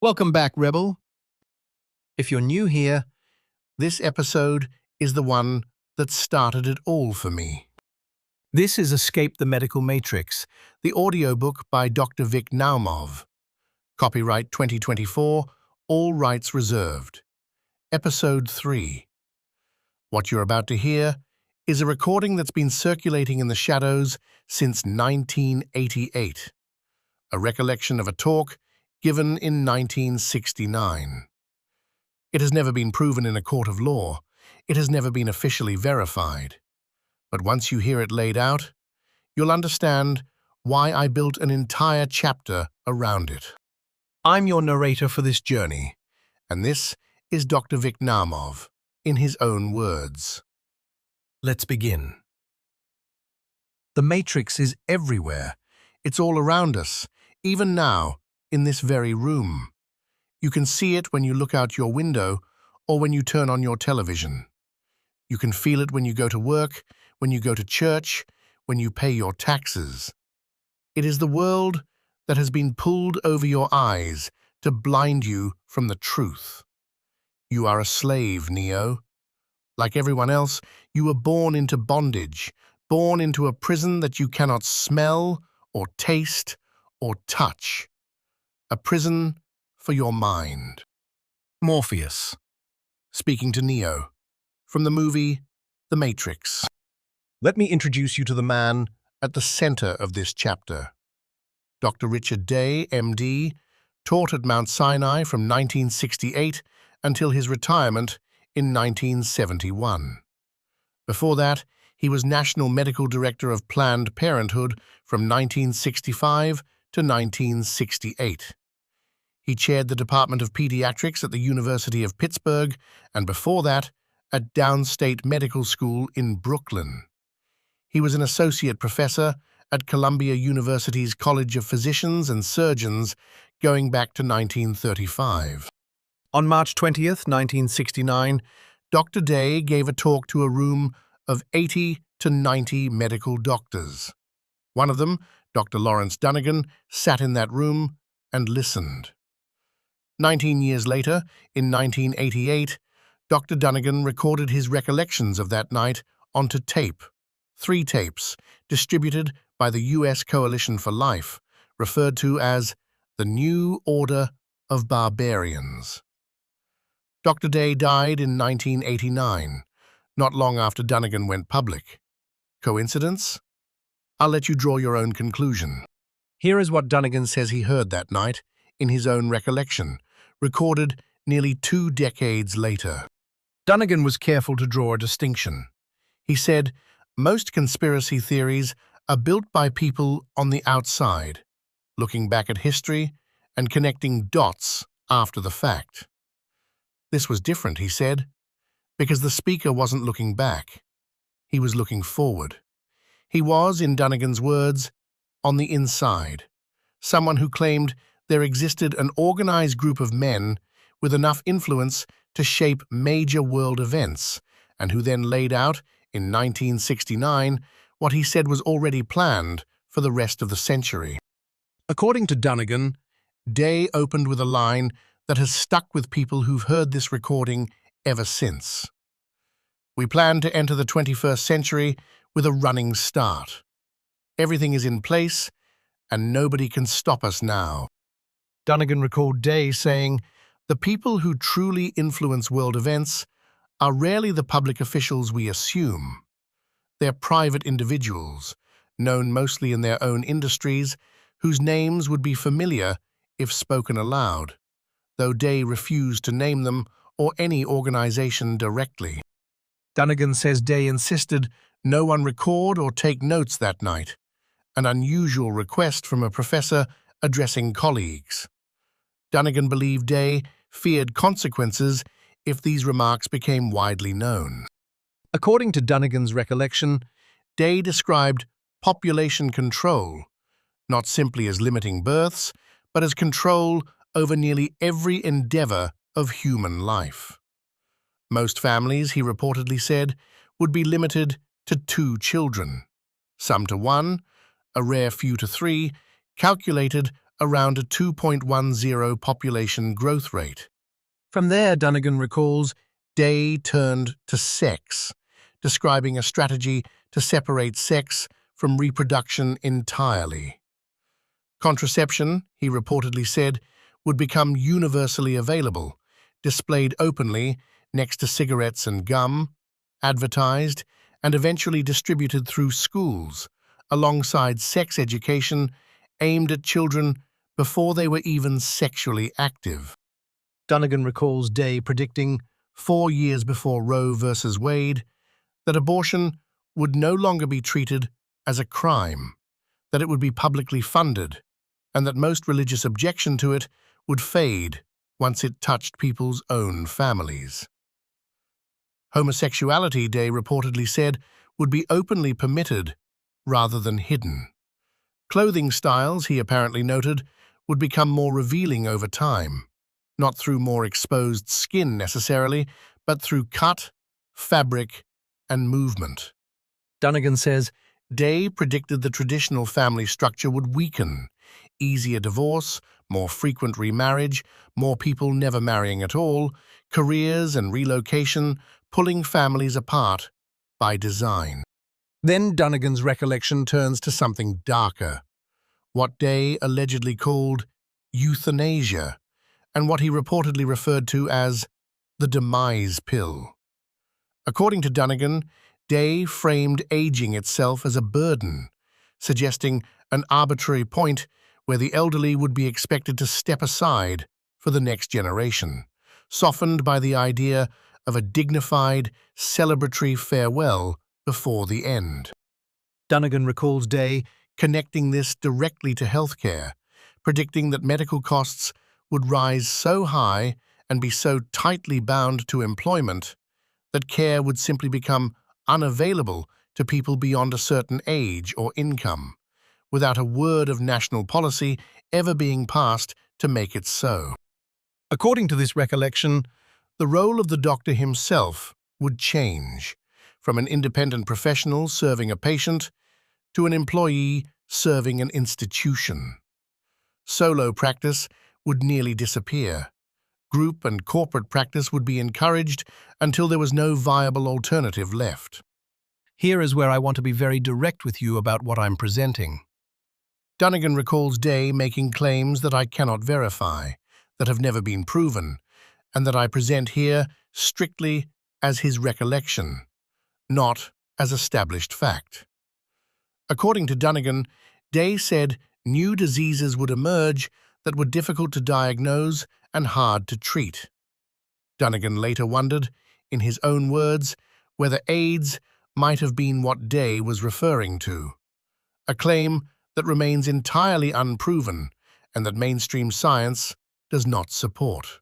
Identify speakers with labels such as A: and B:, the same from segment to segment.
A: Welcome back, Rebel. If you're new here, this episode is the one that started it all for me. This is Escape the Medical Matrix, the audiobook by Dr. Vic Naumov. Copyright 2024, all rights reserved. Episode 3. What you're about to hear is a recording that's been circulating in the shadows since 1988. A recollection of a talk given in 1969. It has never been proven in a court of law. It has never been officially verified. But once you hear it laid out, you'll understand why I built an entire chapter around it. I'm your narrator for this journey, and this is Dr. Vic Naumov, in his own words. Let's begin. The Matrix is everywhere. It's all around us, even now, in this very room. You can see it when you look out your window or when you turn on your television. You can feel it when you go to work, when you go to church, when you pay your taxes. It is the world that has been pulled over your eyes to blind you from the truth. You are a slave, Neo. Like everyone else, you were born into bondage, born into a prison that you cannot smell or taste or touch. A prison for your mind. Morpheus, speaking to Neo, from the movie The Matrix. Let me introduce you to the man at the center of this chapter. Dr. Richard Day, MD, taught at Mount Sinai from 1968 until his retirement in 1971. Before that, he was National Medical Director of Planned Parenthood from 1965 to 1968. He chaired the Department of Pediatrics at the University of Pittsburgh, and before that, at Downstate Medical School in Brooklyn. He was an associate professor at Columbia University's College of Physicians and Surgeons going back to 1935. On March 20th, 1969, Dr. Day gave a talk to a room of 80 to 90 medical doctors. One of them, Dr. Lawrence Dunegan, sat in that room and listened. 19 years later, in 1988, Dr. Dunegan recorded his recollections of that night onto tape, 3 tapes, distributed by the U.S. Coalition for Life, referred to as the New Order of Barbarians. Dr. Day died in 1989, not long after Dunegan went public. Coincidence? I'll let you draw your own conclusion. Here is what Dunegan says he heard that night in his own recollection, recorded nearly 2 decades later. Dunegan was careful to draw a distinction. He said, most conspiracy theories are built by people on the outside, looking back at history and connecting dots after the fact. This was different, he said, because the speaker wasn't looking back. He was looking forward. He was, in Dunegan's words, on the inside, someone who claimed there existed an organized group of men with enough influence to shape major world events, and who then laid out, in 1969, what he said was already planned for the rest of the century. According to Dunegan, Day opened with a line that has stuck with people who've heard this recording ever since. We plan to enter the 21st century with a running start. Everything is in place, and nobody can stop us now. Dunegan recalled Day saying, the people who truly influence world events are rarely the public officials we assume. They're private individuals, known mostly in their own industries, whose names would be familiar if spoken aloud, though Day refused to name them or any organization directly. Dunegan says Day insisted no one record or take notes that night, an unusual request from a professor addressing colleagues. Dunegan believed Day feared consequences if these remarks became widely known. According to Dunegan's recollection, Day described population control, not simply as limiting births, but as control over nearly every endeavor of human life. Most families, he reportedly said, would be limited to 2 children, some to 1, a rare few to 3, calculated around a 2.10 population growth rate. From there, Dunegan recalls, Day turned to sex, describing a strategy to separate sex from reproduction entirely. Contraception, he reportedly said, would become universally available, displayed openly next to cigarettes and gum, advertised, and eventually distributed through schools, alongside sex education aimed at children before they were even sexually active. Dunegan recalls Day predicting, 4 years before Roe versus Wade, that abortion would no longer be treated as a crime, that it would be publicly funded, and that most religious objection to it would fade once it touched people's own families. Homosexuality, Day reportedly said, would be openly permitted rather than hidden. Clothing styles, he apparently noted, would become more revealing over time, not through more exposed skin necessarily, but through cut, fabric, and movement. Dunegan says, Day predicted the traditional family structure would weaken, easier divorce, more frequent remarriage, more people never marrying at all, careers and relocation pulling families apart by design. Then Dunegan's recollection turns to something darker, what Day allegedly called euthanasia, and what he reportedly referred to as the demise pill. According to Dunegan, Day framed aging itself as a burden, suggesting an arbitrary point where the elderly would be expected to step aside for the next generation, softened by the idea of a dignified, celebratory farewell before the end. Dunegan recalls Day connecting this directly to healthcare, predicting that medical costs would rise so high and be so tightly bound to employment that care would simply become unavailable to people beyond a certain age or income, without a word of national policy ever being passed to make it so. According to this recollection, the role of the doctor himself would change, from an independent professional serving a patient to an employee serving an institution. Solo practice would nearly disappear. Group and corporate practice would be encouraged until there was no viable alternative left. Here is where I want to be very direct with you about what I'm presenting. Dunegan recalls Day making claims that I cannot verify, that have never been proven, and that I present here strictly as his recollection, not as established fact. According to Dunegan, Day said new diseases would emerge that were difficult to diagnose and hard to treat. Dunegan later wondered, in his own words, whether AIDS might have been what Day was referring to, a claim that remains entirely unproven and that mainstream science does not support.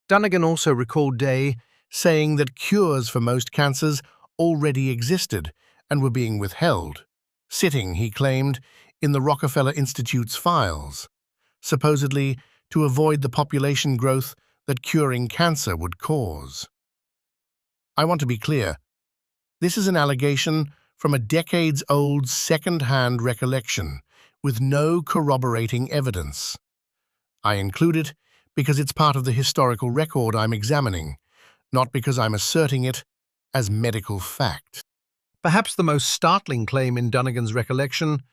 A: Dunegan also recalled Day saying that cures for most cancers already existed and were being withheld, sitting, he claimed, in the Rockefeller Institute's files, supposedly to avoid the population growth that curing cancer would cause. I want to be clear. This is an allegation from a decades-old second-hand recollection with no corroborating evidence. I include it because it's part of the historical record I'm examining, not because I'm asserting it as medical fact. Perhaps the most startling claim in Dunegan's recollection,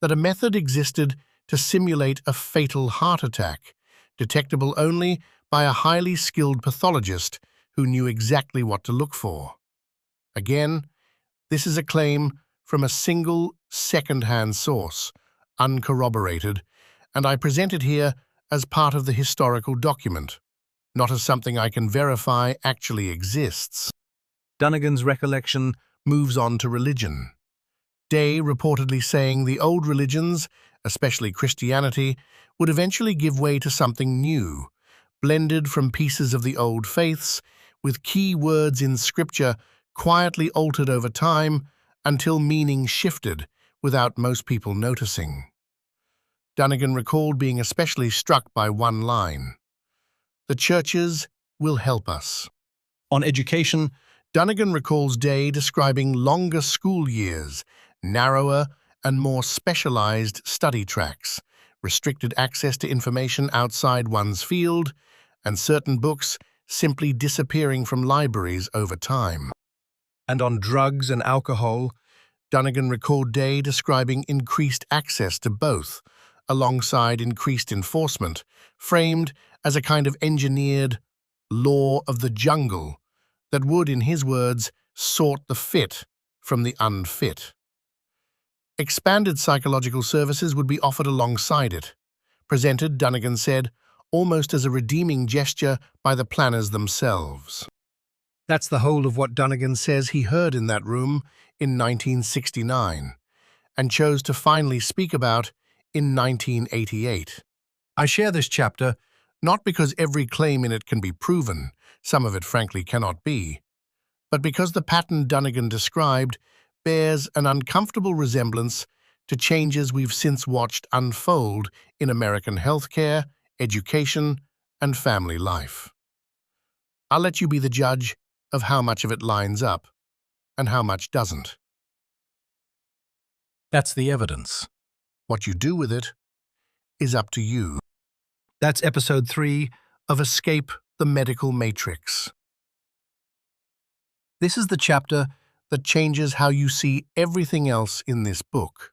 A: that a method existed to simulate a fatal heart attack, detectable only by a highly skilled pathologist who knew exactly what to look for. Again, this is a claim from a single second-hand source, uncorroborated, and I present it here as part of the historical document, not as something I can verify actually exists. Dunegan's recollection moves on to religion. Day reportedly saying the old religions, especially Christianity, would eventually give way to something new, blended from pieces of the old faiths, with key words in Scripture quietly altered over time until meaning shifted without most people noticing. Dunegan recalled being especially struck by one line: "The churches will help us." On education, Dunegan recalls Day describing longer school years, narrower and more specialized study tracks, restricted access to information outside one's field, and certain books simply disappearing from libraries over time. And on drugs and alcohol, Dunegan recalled Day describing increased access to both, alongside increased enforcement, framed as a kind of engineered law of the jungle that would, in his words, sort the fit from the unfit. Expanded psychological services would be offered alongside it, presented, Dunegan said, almost as a redeeming gesture by the planners themselves. That's the whole of what Dunegan says he heard in that room in 1969, and chose to finally speak about in 1988. I share this chapter not because every claim in it can be proven, some of it frankly cannot be, but because the pattern Dunegan described bears an uncomfortable resemblance to changes we've since watched unfold in American healthcare, education, and family life. I'll let you be the judge of how much of it lines up and how much doesn't. That's the evidence. What you do with it is up to you. That's episode 3 of Escape the Medical Matrix. This is the chapter that changes how you see everything else in this book.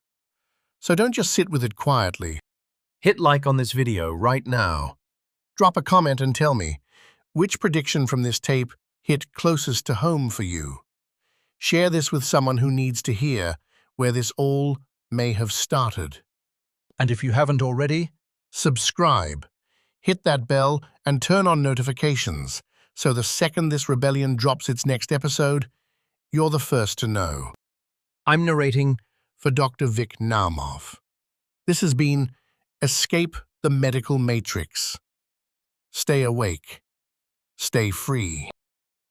A: So don't just sit with it quietly. Hit like on this video right now. Drop a comment and tell me, which prediction from this tape hit closest to home for you? Share this with someone who needs to hear where this all may have started. And if you haven't already, subscribe. Hit that bell and turn on notifications, so the second this rebellion drops its next episode, you're the first to know. I'm narrating for Dr. Vic Naumov. This has been Escape the Medical Matrix. Stay awake. Stay free.